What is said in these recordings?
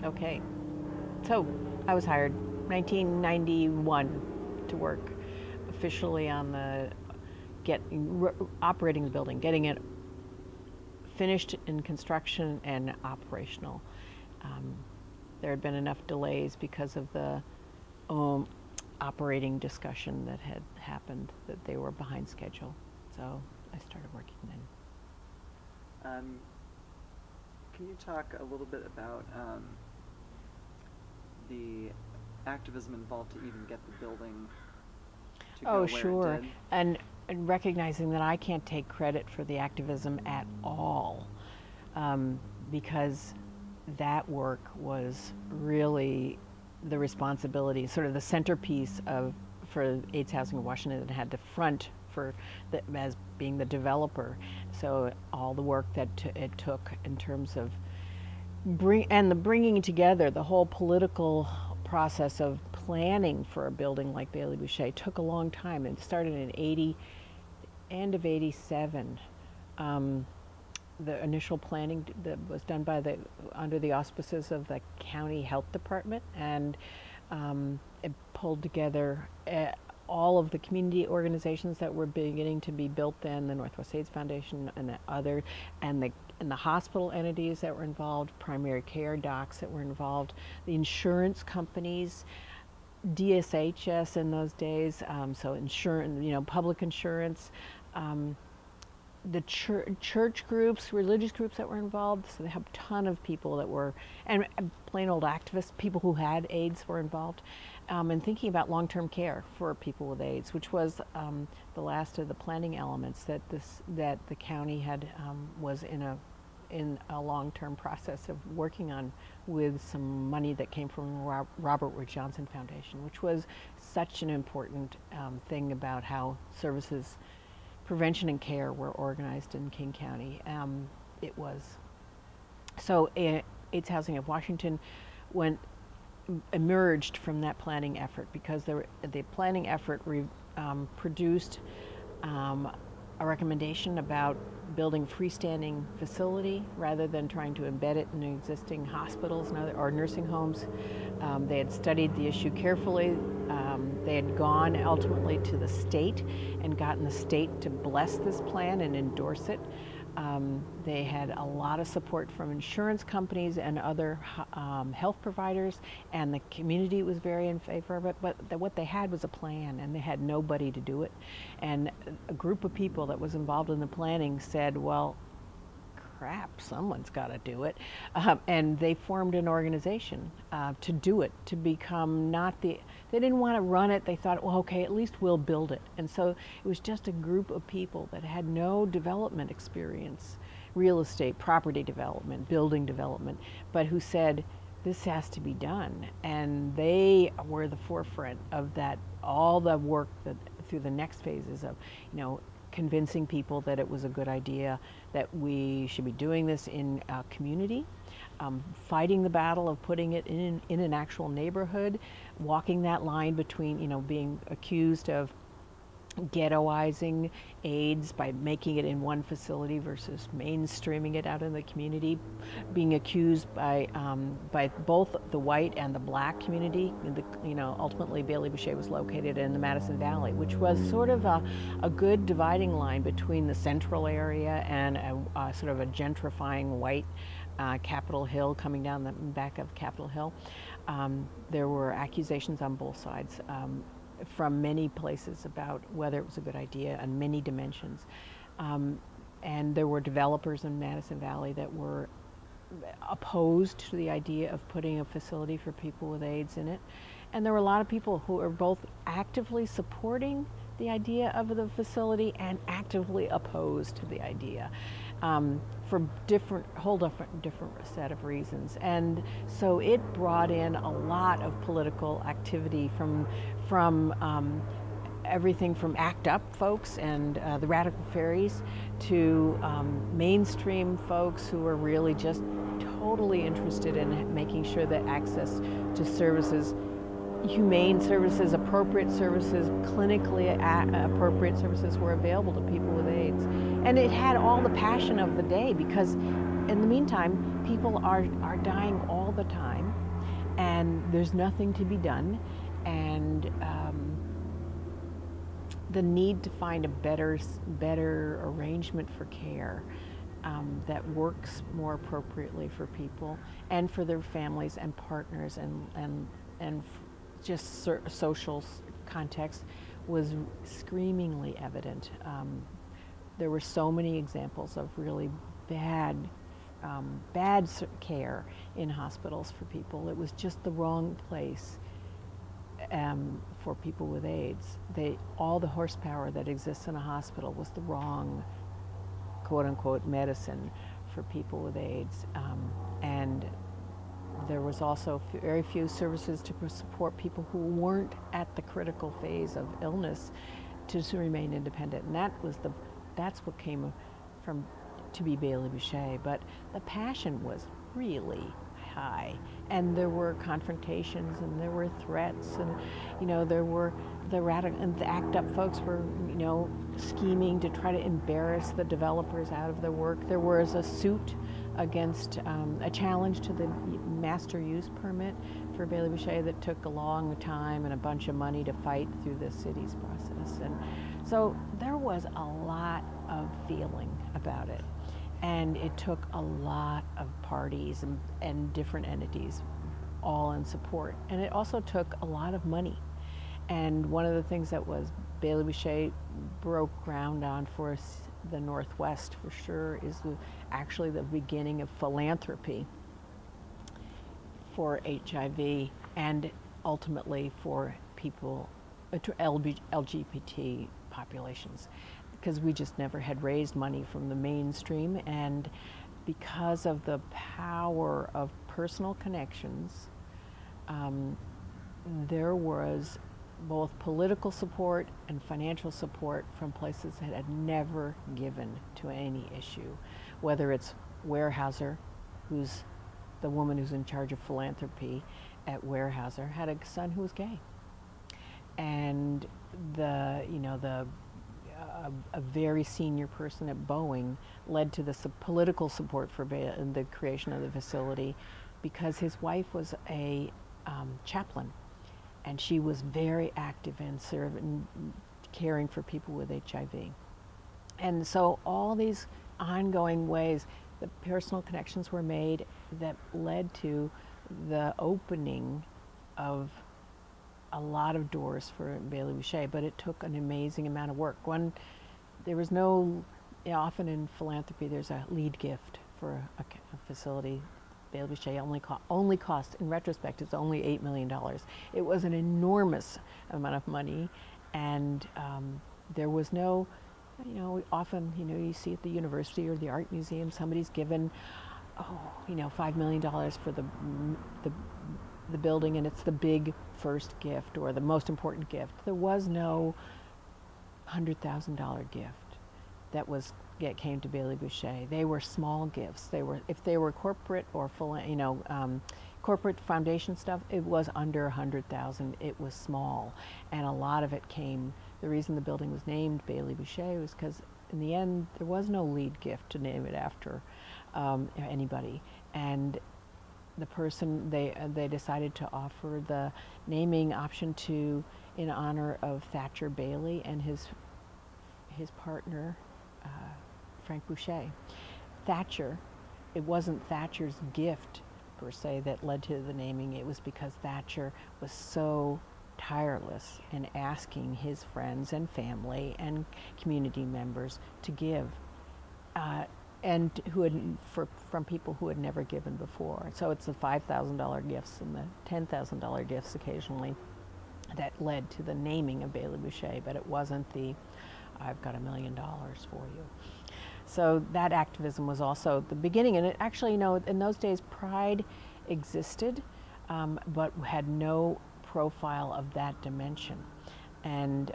Okay, so I was hired 1991 to work officially on the operating the building, getting it finished in construction and operational. There had been enough delays because of the operating discussion that had happened that they were behind schedule. So I started working then. Can you talk a little bit about the activism involved to even get the building to go where sure. it did? And recognizing that I can't take credit for the activism at all, because that work was really the responsibility, sort of the centerpiece for AIDS Housing of Washington that had to front as being the developer. So all the work that it took in terms of bringing together the whole political process of planning for a building like Bailey-Boushay took a long time. It started in end of 87. The initial planning that was done under the auspices of the county health department, and it pulled together all of the community organizations that were beginning to be built then, the Northwest AIDS Foundation and the hospital entities that were involved, primary care docs that were involved, the insurance companies, DSHS in those days, so insurance, public insurance, the church groups, religious groups that were involved. So they have a ton of people that were, and plain old activists, people who had AIDS were involved, and thinking about long-term care for people with AIDS, which was the last of the planning elements that the county was in a long-term process of working on, with some money that came from Robert Wood Johnson Foundation, which was such an important thing about how services, prevention and care were organized in King County. It was so AIDS Housing of Washington emerged from that planning effort, because the planning effort produced a recommendation about building a freestanding facility rather than trying to embed it in existing hospitals or nursing homes. They had studied the issue carefully. They had gone ultimately to the state and gotten the state to bless this plan and endorse it. They had a lot of support from insurance companies and other health providers, and the community was very in favor of it, but what they had was a plan, and they had nobody to do it. And a group of people that was involved in the planning said, well, crap, someone's got to do it. And they formed an organization to do it, to become they didn't want to run it. They thought, well, okay, at least we'll build it. And so it was just a group of people that had no development experience, real estate, property development, building development, but who said, this has to be done. And they were the forefront of that, all the work through the next phases of, convincing people that it was a good idea, that we should be doing this in a community, fighting the battle of putting it in an actual neighborhood, walking that line between, being accused of ghettoizing AIDS by making it in one facility versus mainstreaming it out in the community, being accused by both the white and the black community. Ultimately Bailey-Boushay was located in the Madison Valley, which was sort of a good dividing line between the central area and a sort of a gentrifying white Capitol Hill, coming down the back of Capitol Hill. There were accusations on both sides from many places about whether it was a good idea on many dimensions. And there were developers in Madison Valley that were opposed to the idea of putting a facility for people with AIDS in it. And there were a lot of people who are both actively supporting the idea of the facility and actively opposed to the idea, for different set of reasons. And so it brought in a lot of political activity from everything from ACT UP folks and the Radical Fairies to mainstream folks who were really just totally interested in making sure that access to services, humane services, appropriate services, clinically appropriate services were available to people with AIDS. And it had all the passion of the day, because in the meantime, people are dying all the time, and there's nothing to be done, and the need to find a better arrangement for care that works more appropriately for people and for their families and partners and just social context was screamingly evident. There were so many examples of really bad care in hospitals for people. It was just the wrong place for people with AIDS. All the horsepower that exists in a hospital was the wrong, quote unquote, medicine for people with AIDS. And there was also very few services to support people who weren't at the critical phase of illness to remain independent. And that's what came from to be Bailey-Boushay. But the passion was really high, and there were confrontations, and there were threats, and there were the ACT UP folks were scheming to try to embarrass the developers out of their work. There was a suit against a challenge to the master use permit for Bailey-Boushay that took a long time and a bunch of money to fight through the city's process. And so there was a lot of feeling about it. And it took a lot of parties and different entities all in support. And it also took a lot of money. And one of the things that was Bailey-Boushay broke ground on for the Northwest for sure is actually the beginning of philanthropy for HIV and ultimately for people, LGBT populations, because we just never had raised money from the mainstream. And because of the power of personal connections, there was both political support and financial support from places that had never given to any issue, whether it's Weyerhaeuser, who's the woman who's in charge of philanthropy at Weyerhaeuser, had a son who was gay, and a very senior person at Boeing led to the political support for the creation of the facility, because his wife was a chaplain, and she was very active in caring for people with HIV. And so all these ongoing ways, the personal connections were made that led to the opening of a lot of doors for Bailey-Boushay, but it took an amazing amount of work. There was no, often in philanthropy there's a lead gift for a facility. Bailey-Boushay only cost, in retrospect, it's only $8 million. It was an enormous amount of money, and there was no, often, you see at the university or the art museum, somebody's given, $5 million for the building, and it's the big first gift or the most important gift. There was no $100,000 gift that came to Bailey-Boushay. They were small gifts. If they were corporate or corporate foundation stuff, it was under $100,000. It was small, and a lot of it came. The reason the building was named Bailey-Boushay was because in the end there was no lead gift to name it after anybody, and the person they decided to offer the naming option in honor of Thatcher Bailey and his partner Frank Boucher. Thatcher, it wasn't Thatcher's gift per se that led to the naming. It was because Thatcher was so tireless in asking his friends and family and community members to give, and from people who had never given before. So it's the $5,000 gifts and the $10,000 gifts occasionally that led to the naming of Bailey-Boushay, but it wasn't I've got $1 million for you. So that activism was also the beginning, and it actually, in those days, Pride existed, but had no profile of that dimension. And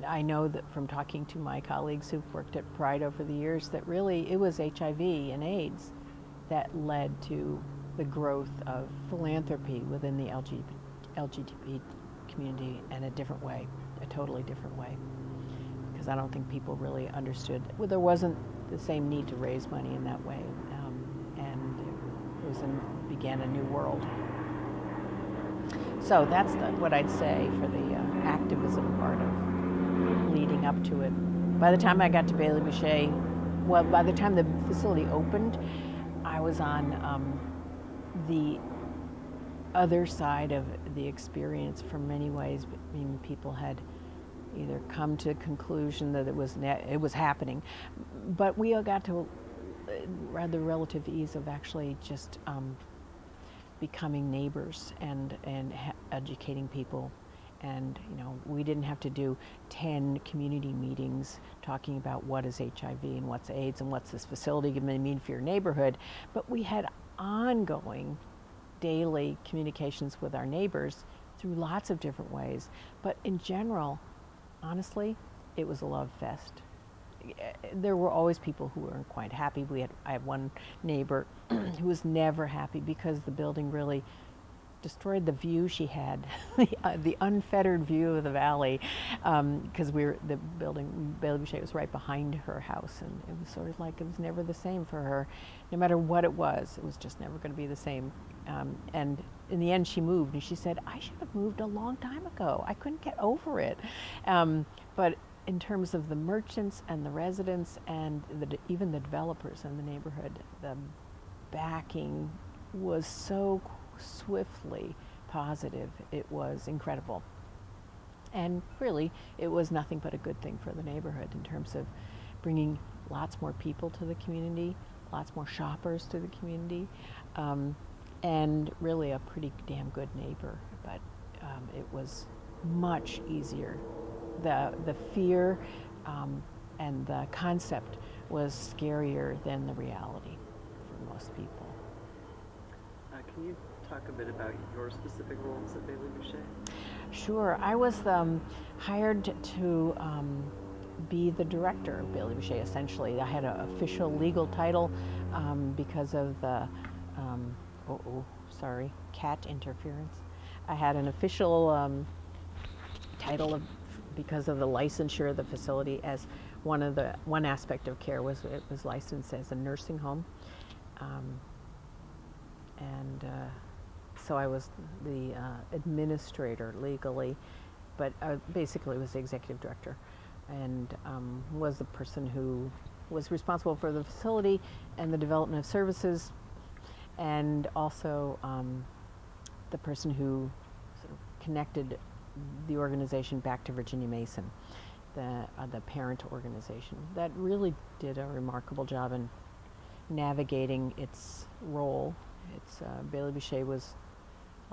I know that from talking to my colleagues who've worked at Pride over the years, that really it was HIV and AIDS that led to the growth of philanthropy within the LGBT community in a different way, a totally different way. Because I don't think people really understood. Well, there wasn't the same need to raise money in that way, and began a new world. So that's what I'd say for the activism part of leading up to it. By the time I got to Bailey-Boushay, well, by the time the facility opened, I was on the other side of the experience for many ways. I mean, people had either come to a conclusion that it was happening, but we all got to rather relative ease of actually just becoming neighbors and educating people. And we didn't have to do 10 community meetings talking about what is HIV and what's AIDS and what's this facility going to mean for your neighborhood, but we had ongoing daily communications with our neighbors through lots of different ways. But in general, honestly, it was a love fest. There were always people who weren't quite happy. I had one neighbor who was never happy because the building really destroyed the view she had, the unfettered view of the valley, because the building, Bailey-Boushay, was right behind her house, and it was sort of like it was never the same for her. No matter what it was just never going to be the same. And in the end, she moved, and she said, "I should have moved a long time ago. I couldn't get over it." But in terms of the merchants and the residents and even the developers in the neighborhood, the backing was so swiftly positive. It was incredible. And really, it was nothing but a good thing for the neighborhood in terms of bringing lots more people to the community, lots more shoppers to the community, and really a pretty damn good neighbor. But it was much easier. The fear and the concept was scarier than the reality for most people. Can you talk a bit about your specific roles at Bailey-Boushay? Sure. I was hired to be the director of Bailey-Boushay, essentially. I had an official legal title because of the, cat interference. I had an official title because of the licensure of the facility as one aspect of care was it was licensed as a nursing home. So I was the administrator legally, but basically was the executive director, and was the person who was responsible for the facility and the development of services, and also the person who sort of connected the organization back to Virginia Mason, the parent organization that really did a remarkable job in navigating its role. Bailey-Boushay was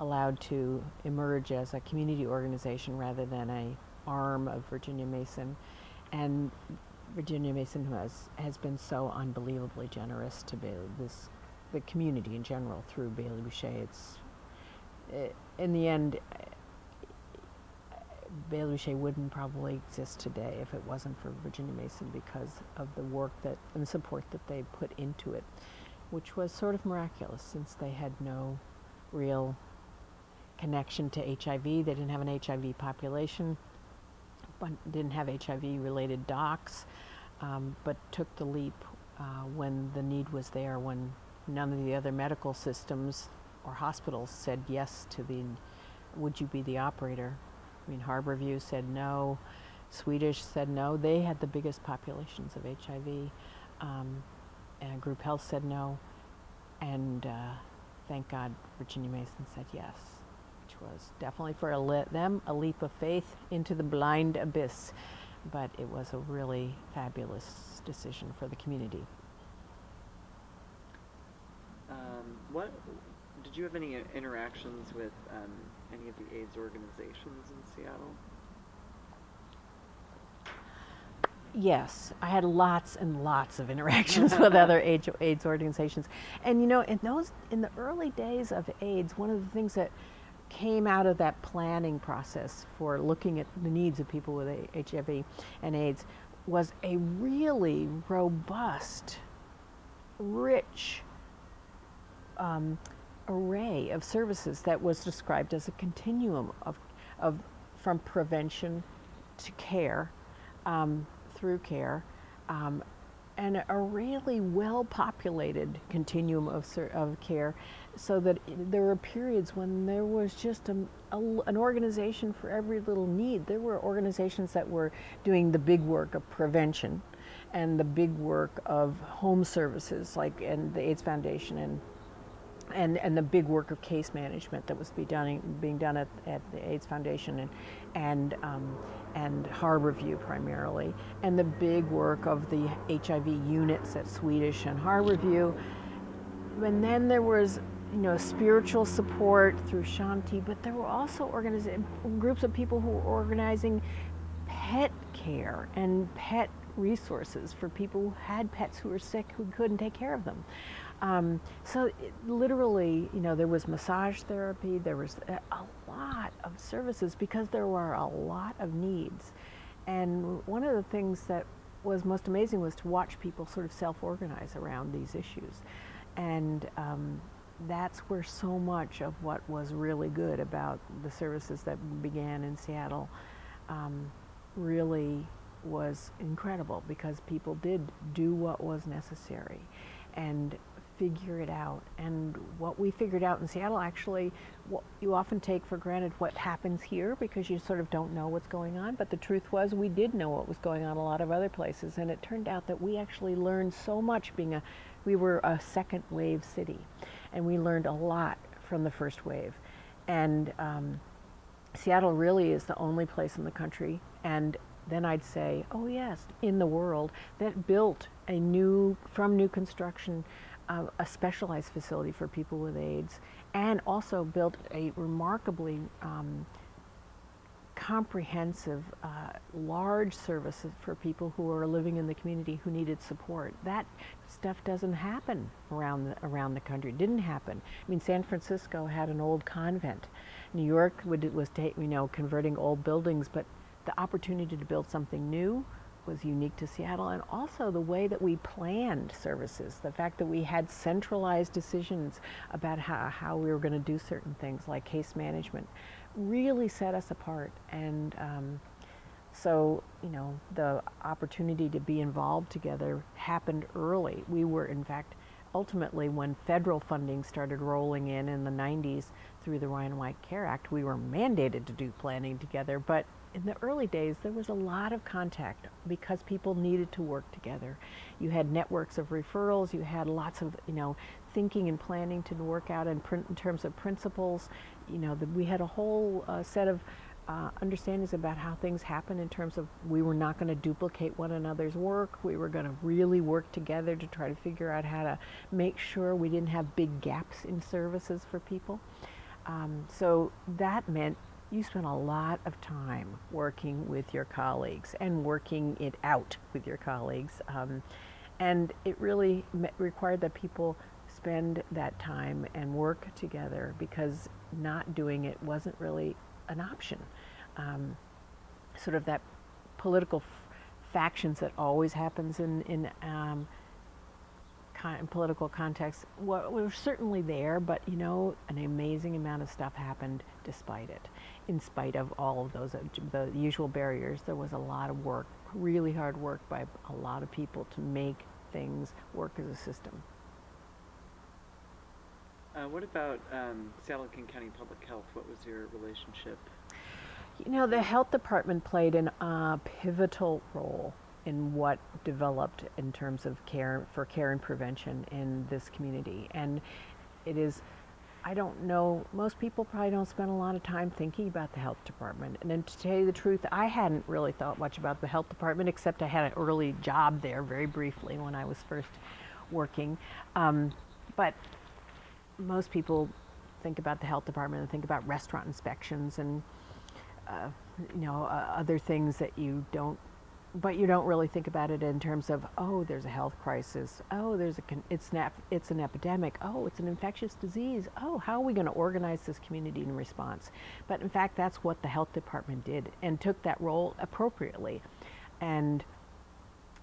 allowed to emerge as a community organization rather than a arm of Virginia Mason, and Virginia Mason has been so unbelievably generous to the community in general through Bailey-Boushay. In the end, Bailey-Boushay wouldn't probably exist today if it wasn't for Virginia Mason because of the work and support that they put into it, which was sort of miraculous since they had no real connection to HIV. They didn't have an HIV population, but didn't have HIV-related docs, but took the leap when the need was there, when none of the other medical systems or hospitals said yes to would you be the operator? I mean, Harborview said no, Swedish said no. They had the biggest populations of HIV, and Group Health said no, and thank God Virginia Mason said yes, which was definitely for them a leap of faith into the blind abyss, but it was a really fabulous decision for the community. Did you have any interactions with any of the AIDS organizations in Seattle? Yes, I had lots and lots of interactions with other AIDS organizations. And in the early days of AIDS, one of the things that came out of that planning process for looking at the needs of people with HIV and AIDS was a really robust, rich array of services that was described as a continuum of from prevention to care, through care, and a really well-populated continuum of care, so that there were periods when there was just an organization for every little need. There were organizations that were doing the big work of prevention and the big work of home services, like and the AIDS Foundation, and the big work of case management that was being done at the AIDS Foundation and Harborview primarily, and the big work of the HIV units at Swedish and Harborview. And then there was, spiritual support through Shanti, but there were also groups of people who were organizing pet care and pet resources for people who had pets who were sick who couldn't take care of them. So literally, there was massage therapy, there was a lot of services because there were a lot of needs. And one of the things that was most amazing was to watch people sort of self-organize around these issues. And that's where so much of what was really good about the services that began in Seattle really was incredible, because people did do what was necessary and figure it out. And what we figured out in Seattle, actually, what you often take for granted what happens here because you sort of don't know what's going on, but the truth was we did know what was going on a lot of other places, and it turned out that we actually learned so much we were a second wave city, and we learned a lot from the first wave. And Seattle really is the only place in the country, and then I'd say, oh yes, in the world, that built from new construction, a specialized facility for people with AIDS, and also built a remarkably comprehensive, large services for people who are living in the community who needed support. That stuff doesn't happen around the country. It didn't happen. I mean, San Francisco had an old convent. New York was converting old buildings, but the opportunity to build something new was unique to Seattle. And also the way that we planned services, the fact that we had centralized decisions about how we were going to do certain things like case management, really set us apart. And so the opportunity to be involved together happened early. We were, in fact, ultimately, when federal funding started rolling in the 90s through the Ryan White Care Act, we were mandated to do planning together. But in the early days, there was a lot of contact because people needed to work together. You had networks of referrals, you had lots of, thinking and planning to work out in terms of principles. We had a whole set of understandings about how things happen in terms of we were not going to duplicate one another's work. We were going to really work together to try to figure out how to make sure we didn't have big gaps in services for people. So that meant you spent a lot of time working with your colleagues and working it out with your colleagues. And it really required that people spend that time and work together, because not doing it wasn't really an option. Sort of that political factions that always happens in political context were certainly there, but an amazing amount of stuff happened despite it. In spite of all of those the usual barriers, there was a lot of work, really hard work by a lot of people to make things work as a system. What about Seattle King County Public Health? What was your relationship? The health department played a pivotal role in what developed in terms of care and prevention in this community. And it is, I don't know, most people probably don't spend a lot of time thinking about the health department. And then to tell you the truth, I hadn't really thought much about the health department, except I had an early job there very briefly when I was first working. But most people think about the health department and think about restaurant inspections and other things that you don't really think about it in terms of, oh, there's a health crisis, oh, it's an epidemic, oh, it's an infectious disease, oh, how are we going to organize this community in response? But in fact, that's what the health department did and took that role appropriately. And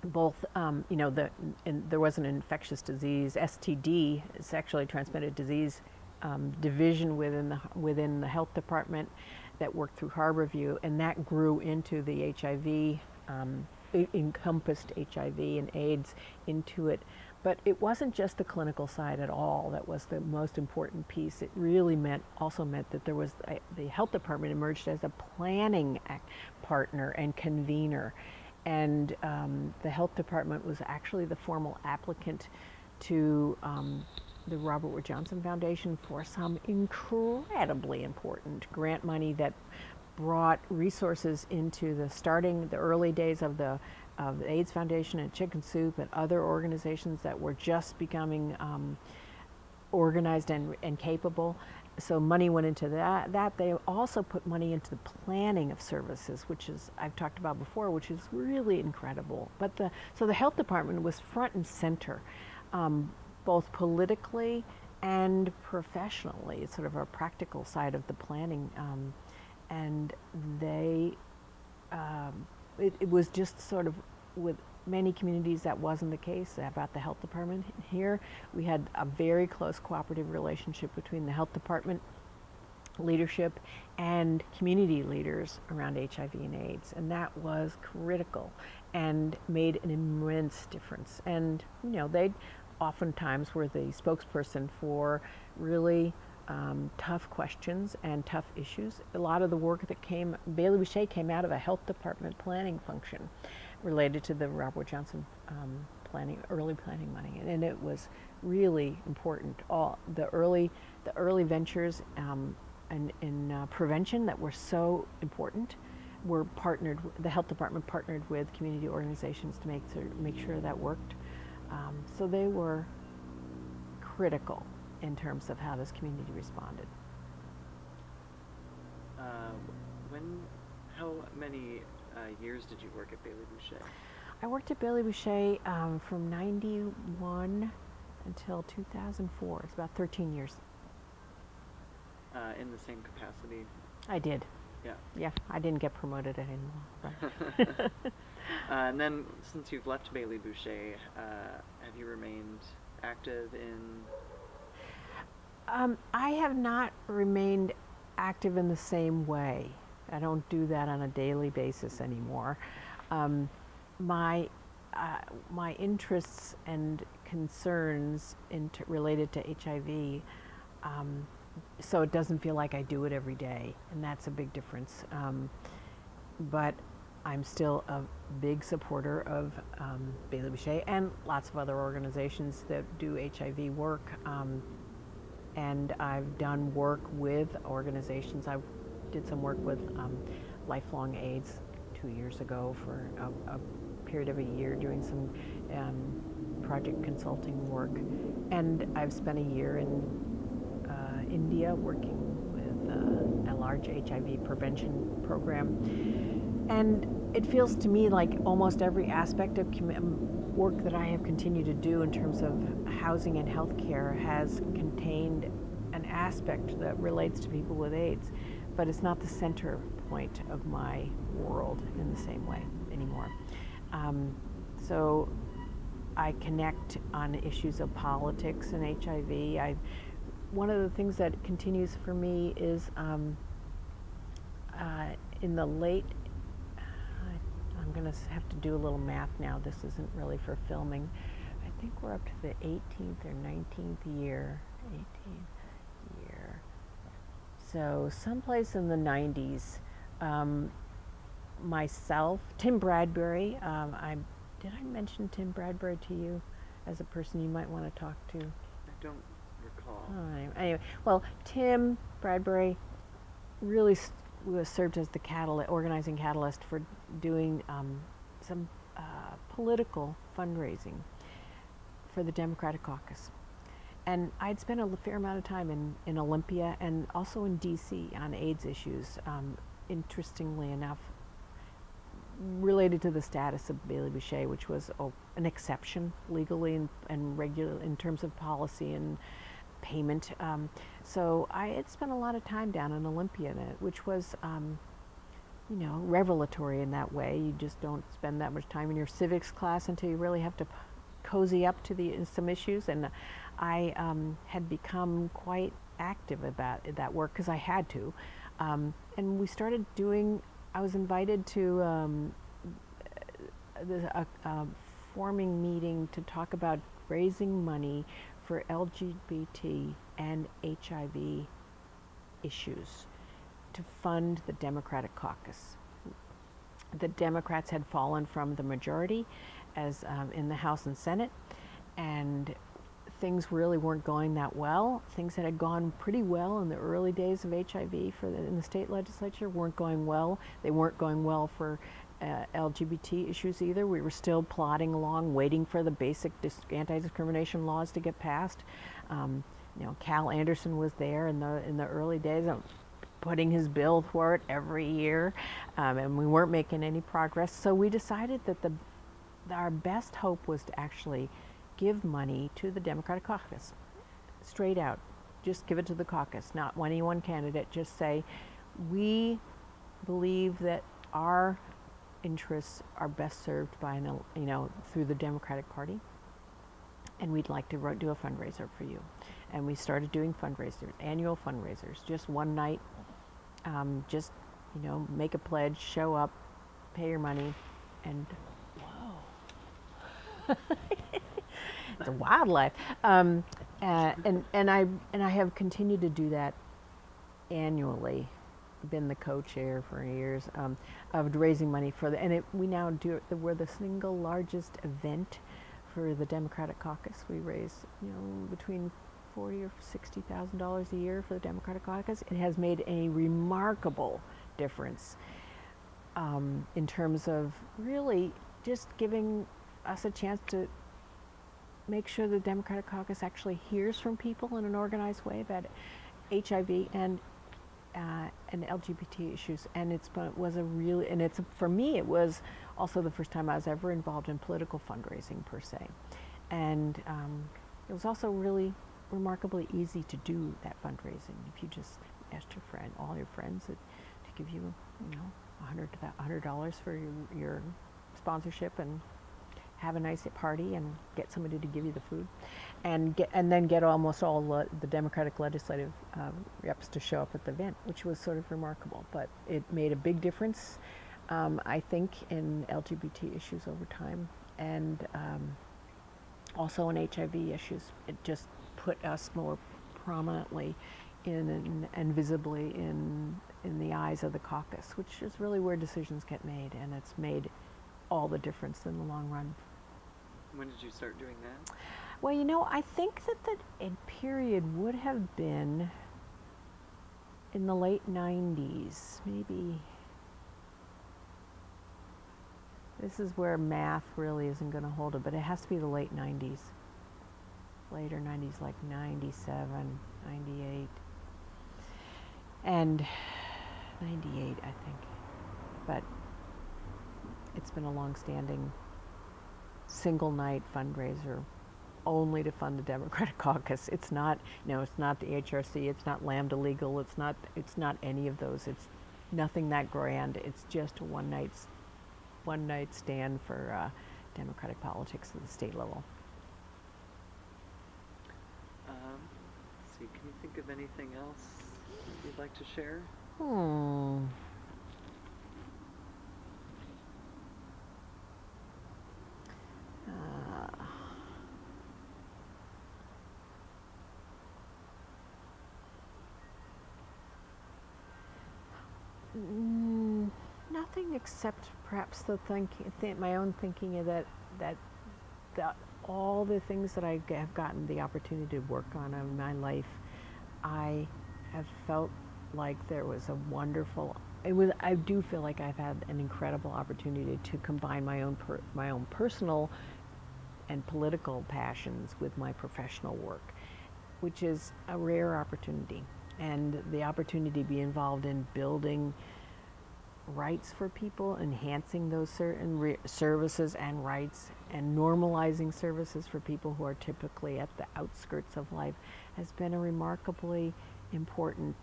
both, there was an infectious disease, STD, sexually transmitted disease division within the health department that worked through Harborview, and that grew into the HIV encompassed HIV and AIDS into it. But it wasn't just the clinical side at all that was the most important piece. It really also meant that there was the health department emerged as a planning partner and convener. And the health department was actually the formal applicant to the Robert Wood Johnson Foundation for some incredibly important grant money that brought resources into the early days of the AIDS Foundation and Chicken Soup and other organizations that were just becoming organized and capable. So money went into that. They also put money into the planning of services, which is, I've talked about before, which is really incredible. But so the health department was front and center, both politically and professionally. It's sort of a practical side of the planning. And it was just sort of, with many communities that wasn't the case about the health department. Here we had a very close cooperative relationship between the health department leadership and community leaders around HIV and AIDS, and that was critical and made an immense difference. And they oftentimes were the spokesperson for really tough questions and tough issues. A lot of the work that Bailey-Boushay came out of a health department planning function related to the Robert Wood Johnson early planning money, and it was really important. All the early ventures in prevention that were so important were partnered. The health department partnered with community organizations to make sure that worked. So they were critical in terms of how this community responded. How many years did you work at Bailey-Boushay? I worked at Bailey-Boushay from '91 until 2004. It's about 13 years. In the same capacity? I did. Yeah. Yeah, I didn't get promoted anymore. And then, since you've left Bailey-Boushay, have you remained active in? I have not remained active in the same way. I don't do that on a daily basis anymore. My interests and concerns related to HIV, so it doesn't feel like I do it every day, and that's a big difference. But I'm still a big supporter of Bailey-Boushay and lots of other organizations that do HIV work. And I've done work with organizations. I did some work with Lifelong AIDS 2 years ago for a period of a year doing some project consulting work. And I've spent a year in India working with a large HIV prevention program. And it feels to me like almost every aspect of work that I have continued to do in terms of housing and healthcare has contained an aspect that relates to people with AIDS, but it's not the center point of my world in the same way anymore. So I connect on issues of politics and HIV. One of the things that continues for me is in the late, I'm going to have to do a little math now. This isn't really for filming. I think we're up to the 18th or 19th year. 18th year. So someplace in the 90s, myself, Tim Bradbury, did I mention Tim Bradbury to you as a person you might want to talk to? I don't recall. Anyway, well, Tim Bradbury really served as the organizing catalyst for doing some political fundraising for the Democratic Caucus. And I'd spent a fair amount of time in Olympia and also in DC on AIDS issues, interestingly enough, related to the status of Bailey-Boushay, which was an exception legally and regular in terms of policy and payment. So I had spent a lot of time down in Olympia, which was, revelatory in that way. You just don't spend that much time in your civics class until you really have to cozy up to some issues. And I had become quite active about that work because I had to. And we started doing, I was invited to a forming meeting to talk about raising money for LGBT and HIV issues to fund the Democratic caucus. The Democrats had fallen from the majority as in the House and Senate, and things really weren't going that well. Things that had gone pretty well in the early days of HIV in the state legislature weren't going well. They weren't going well for LGBT issues either. We were still plodding along, waiting for the basic anti-discrimination laws to get passed. Cal Anderson was there in the early days, putting his bill for it every year, and we weren't making any progress. So we decided that our best hope was to actually give money to the Democratic caucus, straight out. Just give it to the caucus, not any one candidate. Just say, we believe that our interests are best served by through the Democratic Party, and we'd like to do a fundraiser for you. And we started doing fundraisers, annual fundraisers, just one night. Just make a pledge, show up, pay your money, and whoa. It's a wildlife, and I have continued to do that annually. Been the co-chair for years of raising money for we now do it. We're the single largest event for the Democratic caucus. We raise between $40,000 or $60,000 a year for the Democratic caucus. It has made a remarkable difference in terms of really just giving us a chance to make sure the Democratic caucus actually hears from people in an organized way about HIV and LGBT issues. And for me, it was also the first time I was ever involved in political fundraising per se. And it was also really remarkably easy to do that fundraising. If you just asked all your friends to give you, $100 for your sponsorship, and have a nice party and get somebody to give you the food, and then get almost all the Democratic legislative reps to show up at the event, which was sort of remarkable. But it made a big difference, I think, in LGBT issues over time, and also in HIV issues. It just put us more prominently and visibly in the eyes of the caucus, which is really where decisions get made, and it's made all the difference in the long run. When did you start doing that? Well, I think that the period would have been in the late 90s, maybe. This is where math really isn't going to hold it, but it has to be the late 90s. Later 90s, like 97, 98, and 98, I think. But it's been a long-standing single night fundraiser only to fund the Democratic caucus. It's not, it's not the HRC, it's not Lambda Legal, it's not any of those. It's nothing that grand. It's just a one night stand for Democratic politics at the state level. Let's see, can you think of anything else you'd like to share? Nothing except perhaps my own thinking of that all the things that I have gotten the opportunity to work on in my life, I have felt like there was a wonderful. I do feel like I've had an incredible opportunity to combine my own personal and political passions with my professional work, which is a rare opportunity. And the opportunity to be involved in building rights for people, enhancing those certain services and rights, and normalizing services for people who are typically at the outskirts of life has been a remarkably important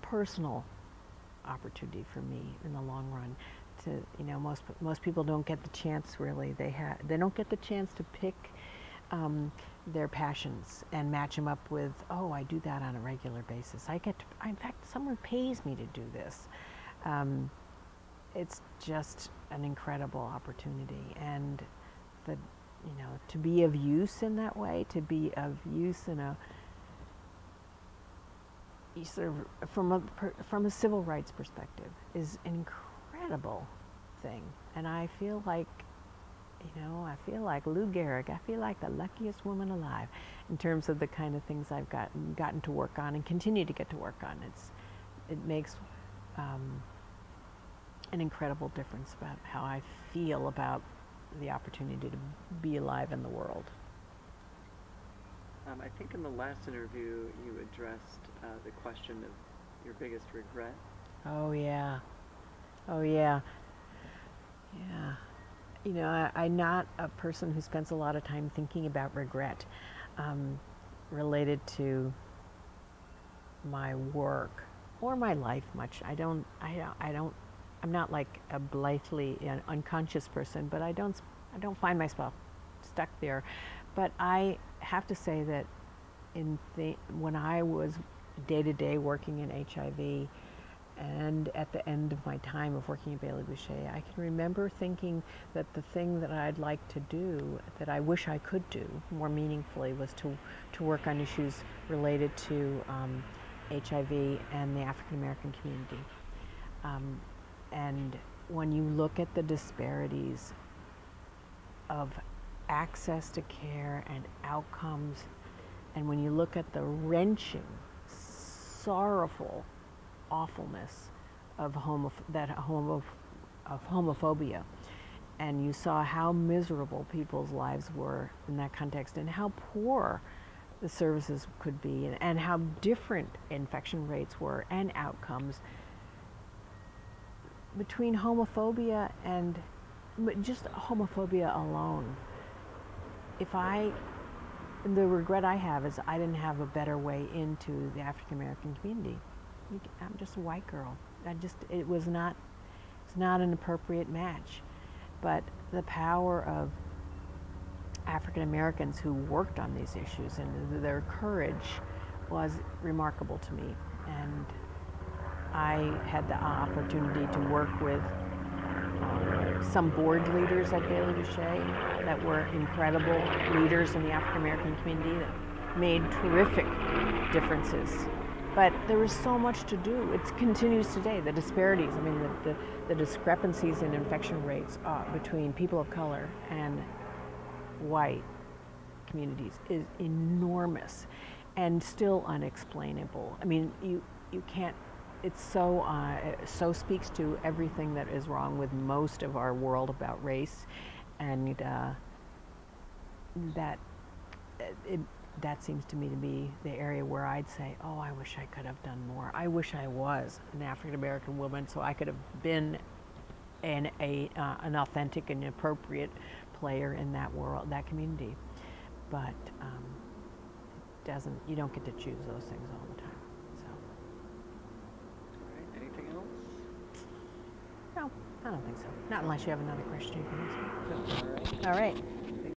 personal opportunity for me in the long run. Most people don't get the chance, really. They don't get the chance to pick their passions and match them up with, I do that on a regular basis. In fact, someone pays me to do this. It's just an incredible opportunity, and the, to be of use in that way, to be of use in a sort of from a civil rights perspective is an incredible thing. And I feel like, I feel like Lou Gehrig. I feel like the luckiest woman alive in terms of the kind of things I've gotten to work on and continue to get to work on. It makes an incredible difference about how I feel about the opportunity to be alive in the world. I think in the last interview you addressed the question of your biggest regret. Oh yeah. Oh yeah. Yeah. I'm not a person who spends a lot of time thinking about regret related to my work or my life much. I'm not like a blithely unconscious person, but I don't find myself stuck there. But I have to say that when I was day to day working in HIV, and at the end of my time of working at Bailey-Boushay, I can remember thinking that the thing that I'd like to do, that I wish I could do more meaningfully, was to work on issues related to HIV and the African American community. And when you look at the disparities of access to care and outcomes, and when you look at the wrenching, sorrowful awfulness of homophobia, and you saw how miserable people's lives were in that context, and how poor the services could be, and how different infection rates were and outcomes between homophobia and just homophobia alone. The regret I have is I didn't have a better way into the African American community. I'm just a white girl. It's not an appropriate match. But the power of African Americans who worked on these issues and their courage was remarkable to me. And I had the opportunity to work with some board leaders at Bailey-Boushay that were incredible leaders in the African American community that made terrific differences. But there was so much to do. It continues today. The disparities, the discrepancies in infection rates between people of color and white communities is enormous and still unexplainable. You can't. It's so speaks to everything that is wrong with most of our world about race, and that seems to me to be the area where I'd say, oh, I wish I could have done more. I wish I was an African American woman so I could have been an authentic and appropriate player in that world, that community. But you don't get to choose those things all the time. Anything else? No, I don't think so. Not unless you have another question you can ask me. So. All right.